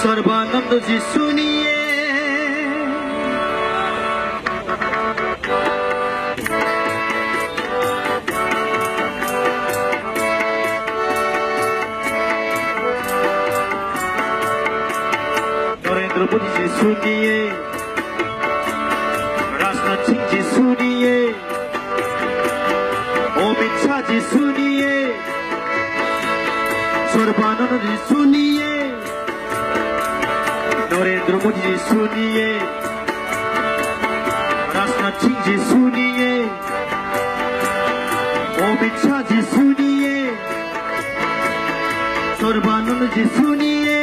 सर्वानंद जी सुनिए नरेंद्र मोदी जी सुनिए राजनाथ सिंह जी सुनिए अमित शाह जी सुनिए सर्बानंद जी सुनिए नरेंद्र मोदी जी सुनिए राजनाथ सिंह जी सुनिए अमित शाह जी सुनिए सर्बानंद जी सुनिए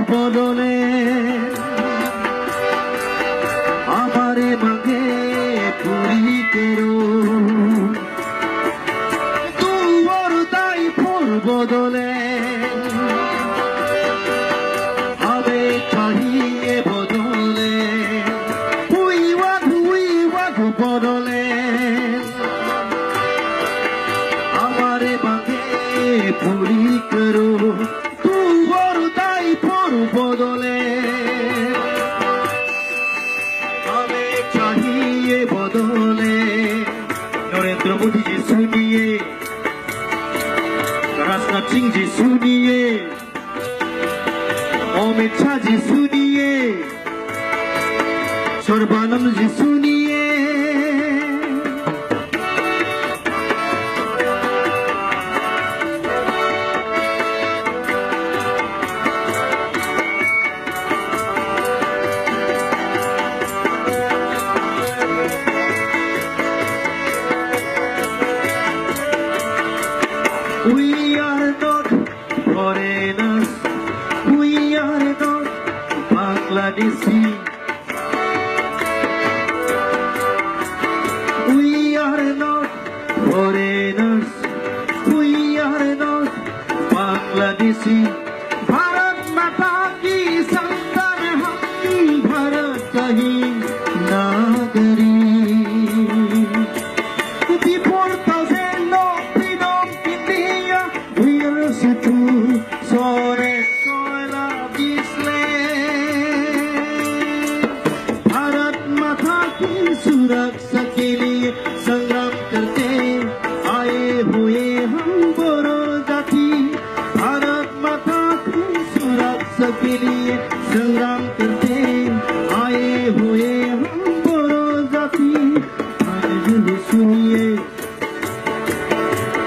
बोलोले हमारे मांगे पूरी करो तू और दाई फूल बदले हमें चाहिए बदले हुई वाद बदले हमारे मांगे पूरी करो बदले हमें चाहिए बदले नरेंद्र मोदी जी सुनिए राजनाथ सिंह जी सुनिए अमित शाह जी सुनिए सर्बानंद जी सुनिए We are not foreigners, we are not Bangladeshi. We are not foreigners, we are not Bangladeshi. Bharat Mata ki santan hum Bharat kahi nagari. The 4,000 of freedom India, we are true, soil of this land. Bharat माता की सुरक्षा के लिए संग्राम करते आए हुए हम बोरो जाति भारत माता की सुरक्षा के लिए संग्राम करते आए हुए हम बोरो जाति सुनिए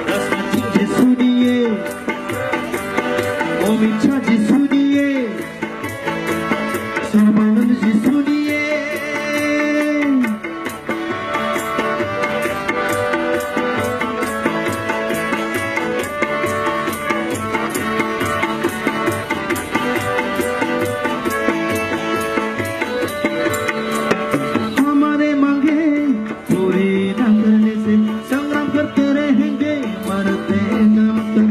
राजनाथ सिंह जी सुनिए अमित शाह जी सुनिए सर्बानंद जी सुनिए हमारे मांगे पूरी न करने से संग्राम करते रहेंगे मरते दम तक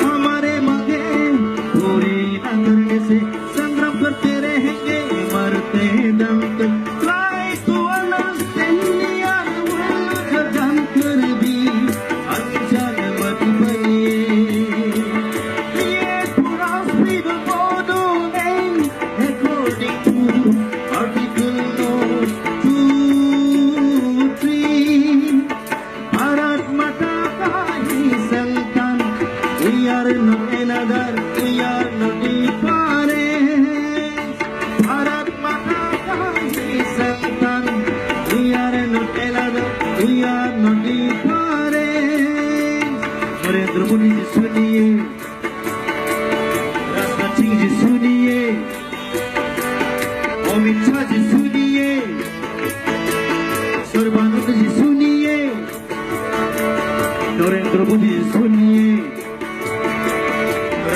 हमारे मांगे पूरी न करने से संग्राम करते रहेंगे मरते दम तक Try to understand यार जगन कर भी अनजान मत बनिए ये पूरा स्पीड बोलो नहीं according to article no 2, 3 Bharat माता का ही संतान we are not another we are not different Bharat माता का ही संतान we are not another we are not different Narendra Modi ji सुनिए राजनाथ सिंह जी सुनिए अमित शाह जी सुनिए सर्बानंद जी सुनिए नरेंद्र मोदी जी सुनिए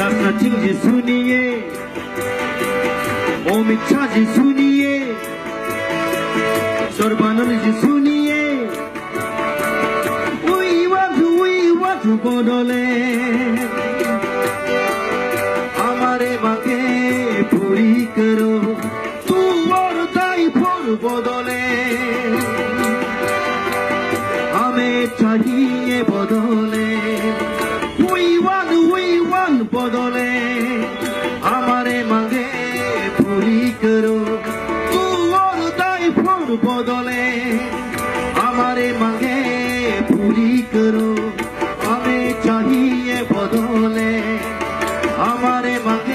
राजनाथ सिंह जी सुनिए अमित शाह जी सुनिए सर्बानंद जी सुनिए we want to बदले हमारे मांगे पूरी करो तू और दाई फूल बदले हमें चाहिए বদলে we want বদলে আমারে মাগে पूरी करो तू और दाई फोन बदले हमारे मांगे पूरी करो हमें चाहिए बदले हमारे मांगे